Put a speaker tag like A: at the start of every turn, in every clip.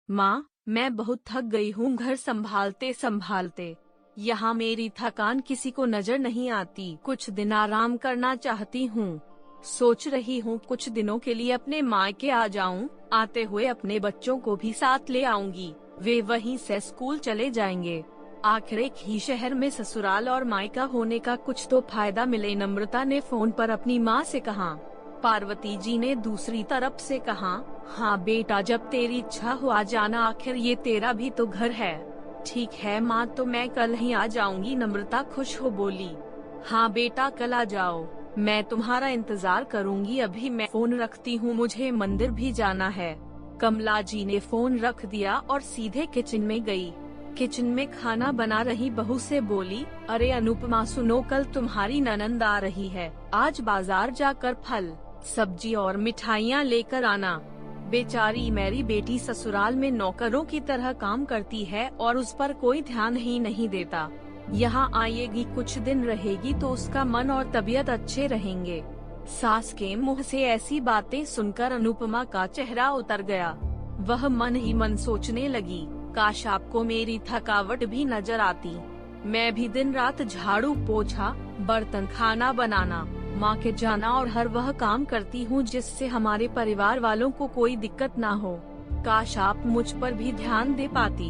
A: माँ, मैं बहुत थक गई हूँ घर संभालते संभालते। यहाँ मेरी थकान किसी को नजर नहीं आती। कुछ दिन आराम करना चाहती हूँ। सोच रही हूँ कुछ दिनों के लिए अपने मायके आ जाऊँ। आते हुए अपने बच्चों को भी साथ ले आऊंगी। वे वहीं से स्कूल चले जाएंगे। आखिर एक ही शहर में ससुराल और मायका होने का कुछ तो फायदा मिले। नम्रता ने फोन पर अपनी माँ से कहा। पार्वती जी ने दूसरी तरफ से कहा, हाँ बेटा, जब तेरी इच्छा हो आ जाना, आखिर ये तेरा भी तो घर है। ठीक है माँ, तो मैं कल ही आ जाऊंगी। नम्रता खुश हो बोली। हाँ बेटा, कल आ जाओ, मैं तुम्हारा इंतजार करूंगी। अभी मैं फोन रखती हूँ, मुझे मंदिर भी जाना है। कमला जी ने फोन रख दिया और सीधे किचन में गई। किचन में खाना बना रही बहू से बोली, अरे अनुपमा सुनो, कल तुम्हारी ननंद आ रही है। आज बाजार जाकर फल, सब्जी और मिठाइयाँ लेकर आना। बेचारी मेरी बेटी ससुराल में नौकरों की तरह काम करती है और उस पर कोई ध्यान ही नहीं देता। यहाँ आएगी, कुछ दिन रहेगी तो उसका मन और तबीयत अच्छे रहेंगे। सास के मुंह से ऐसी बातें सुनकर अनुपमा का चेहरा उतर गया। वह मन ही मन सोचने लगी, काश आपको मेरी थकावट भी नजर आती। मैं भी दिन रात झाड़ू पोछा, बर्तन, खाना बनाना, माँ के जाना और हर वह काम करती हूँ जिससे हमारे परिवार वालों को कोई दिक्कत ना हो। काश आप मुझ पर भी ध्यान दे पाती।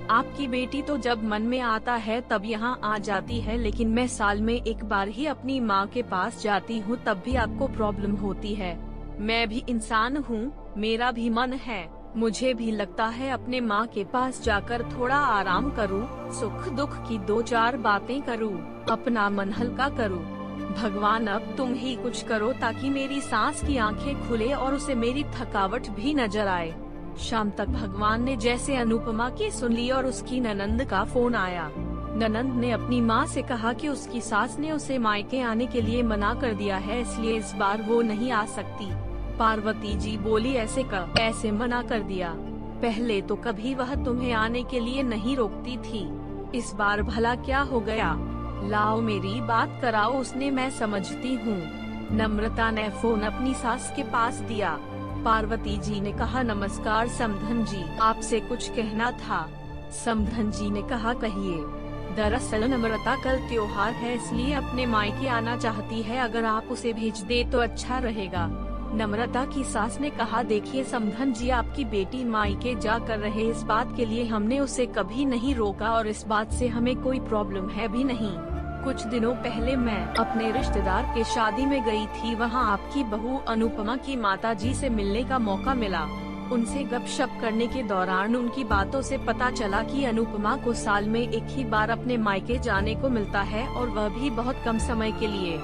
A: आपकी बेटी तो जब मन में आता है तब यहाँ आ जाती है, लेकिन मैं साल में एक बार ही अपनी माँ के पास जाती हूँ, तब भी आपको प्रॉब्लम होती है। मैं भी इंसान हूँ, मेरा भी मन है। मुझे भी लगता है अपने माँ के पास जाकर थोड़ा आराम करूँ, सुख दुख की दो चार बातें करूँ, अपना मन हल्का करूँ। भगवान अब तुम ही कुछ करो ताकि मेरी सास की आंखें खुले और उसे मेरी थकावट भी नजर आए। शाम तक भगवान ने जैसे अनुपमा की सुन ली और उसकी ननंद का फोन आया। ननंद ने अपनी माँ से कहा कि उसकी सास ने उसे मायके आने के लिए मना कर दिया है, इसलिए इस बार वो नहीं आ सकती। पार्वती जी बोली, ऐसे मना कर दिया? पहले तो कभी वह तुम्हें आने के लिए नहीं रोकती थी, इस बार भला क्या हो गया? लाओ मेरी बात कराओ उसने, मैं समझती हूँ। नम्रता ने फोन अपनी सास के पास दिया। पार्वती जी ने कहा, नमस्कार समधन जी, आपसे कुछ कहना था। समधन जी ने कहा, कहिए। दरअसल नम्रता कल त्योहार है, इसलिए अपने मायके आना चाहती है, अगर आप उसे भेज दे तो अच्छा रहेगा। नम्रता की सास ने कहा, देखिए समधन जी, आपकी बेटी मायके जा कर रहे, इस बात के लिए हमने उसे कभी नहीं रोका और इस बात से हमें कोई प्रॉब्लम है भी नहीं। कुछ दिनों पहले मैं अपने रिश्तेदार के शादी में गई थी, वहाँ आपकी बहू अनुपमा की माताजी से मिलने का मौका मिला। उनसे गपशप करने के दौरान उनकी बातों से पता चला कि अनुपमा को साल में एक ही बार अपने मायके जाने को मिलता है और वह भी बहुत कम समय के लिए।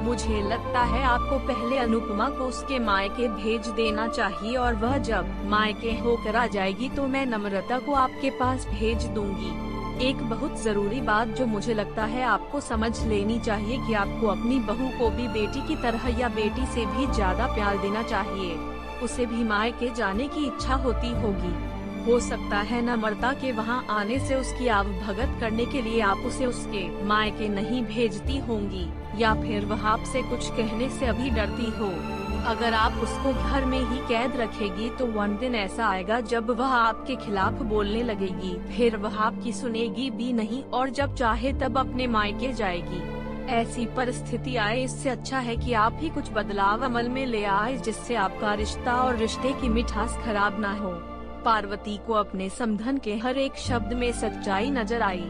A: मुझे लगता है आपको पहले अनुपमा को उसके मायके भेज देना चाहिए और वह जब मायके होकर आ जाएगी तो मैं नम्रता को आपके पास भेज दूंगी। एक बहुत जरूरी बात जो मुझे लगता है आपको समझ लेनी चाहिए कि आपको अपनी बहू को भी बेटी की तरह या बेटी से भी ज्यादा प्यार देना चाहिए। उसे भी मायके जाने की इच्छा होती होगी। हो सकता है नम्रता के वहाँ आने से उसकी आवभगत करने के लिए आप उसे उसके मायके नहीं भेजती होंगी, या फिर वह आपसे कुछ कहने से अभी डरती हो। अगर आप उसको घर में ही कैद रखेगी तो one दिन ऐसा आएगा जब वह आपके खिलाफ बोलने लगेगी, फिर वह आपकी सुनेगी भी नहीं और जब चाहे तब अपने मायके जाएगी। ऐसी परिस्थिति आए, इससे अच्छा है कि आप ही कुछ बदलाव अमल में ले आए जिससे आपका रिश्ता और रिश्ते की मिठास खराब ना हो। पार्वती को अपने समधन के हर एक शब्द में सच्चाई नजर आई।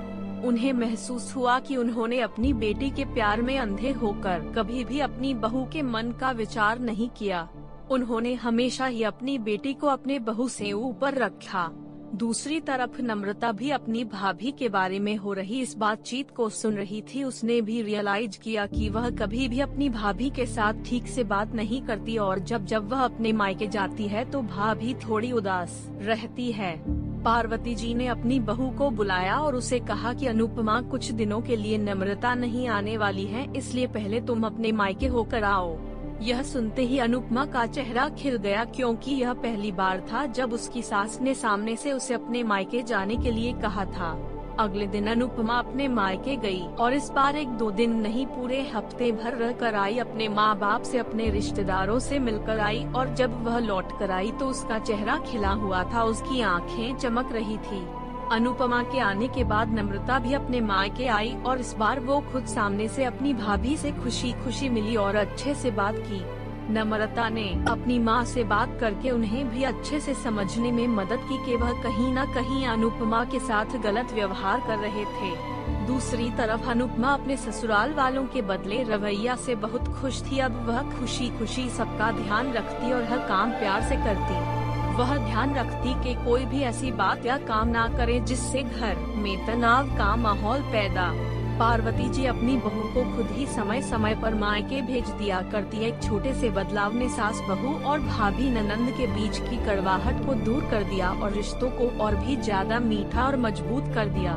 A: उन्हें महसूस हुआ कि उन्होंने अपनी बेटी के प्यार में अंधे होकर कभी भी अपनी बहू के मन का विचार नहीं किया। उन्होंने हमेशा ही अपनी बेटी को अपने बहू से ऊपर रखा। दूसरी तरफ नम्रता भी अपनी भाभी के बारे में हो रही इस बातचीत को सुन रही थी। उसने भी रियलाइज किया कि वह कभी भी अपनी भाभी के साथ ठीक से बात नहीं करती और जब जब वह अपने मायके जाती है तो भाभी थोड़ी उदास रहती है। पार्वती जी ने अपनी बहू को बुलाया और उसे कहा कि अनुपमा कुछ दिनों के लिए नम्रता नहीं आने वाली है, इसलिए पहले तुम अपने मायके होकर आओ। यह सुनते ही अनुपमा का चेहरा खिल गया, क्योंकि यह पहली बार था जब उसकी सास ने सामने से उसे अपने मायके जाने के लिए कहा था। अगले दिन अनुपमा अपने मायके गई और इस बार 1-2 दिन नहीं पूरे हफ्ते भर रह कर आई। अपने माँ बाप से, अपने रिश्तेदारों से मिलकर आई और जब वह लौट कर आई तो उसका चेहरा खिला हुआ था, उसकी आंखें चमक रही थी। अनुपमा के आने के बाद नम्रता भी अपने मायके आई और इस बार वो खुद सामने से अपनी भाभी से खुशी खुशी मिली और अच्छे से बात की। नम्रता ने अपनी माँ से बात करके उन्हें भी अच्छे से समझने में मदद की कि वह कहीं न कहीं अनुपमा के साथ गलत व्यवहार कर रहे थे। दूसरी तरफ अनुपमा अपने ससुराल वालों के बदले रवैया से बहुत खुश थी। अब वह खुशी खुशी सबका ध्यान रखती और हर काम प्यार से करती। वह ध्यान रखती कि कोई भी ऐसी बात या काम ना करे जिससे घर में तनाव का माहौल पैदा। पार्वती जी अपनी बहू को खुद ही समय समय पर मायके भेज दिया करती। एक छोटे से बदलाव ने सास बहू और भाभी ननंद के बीच की कड़वाहट को दूर कर दिया और रिश्तों को और भी ज्यादा मीठा और मजबूत कर दिया।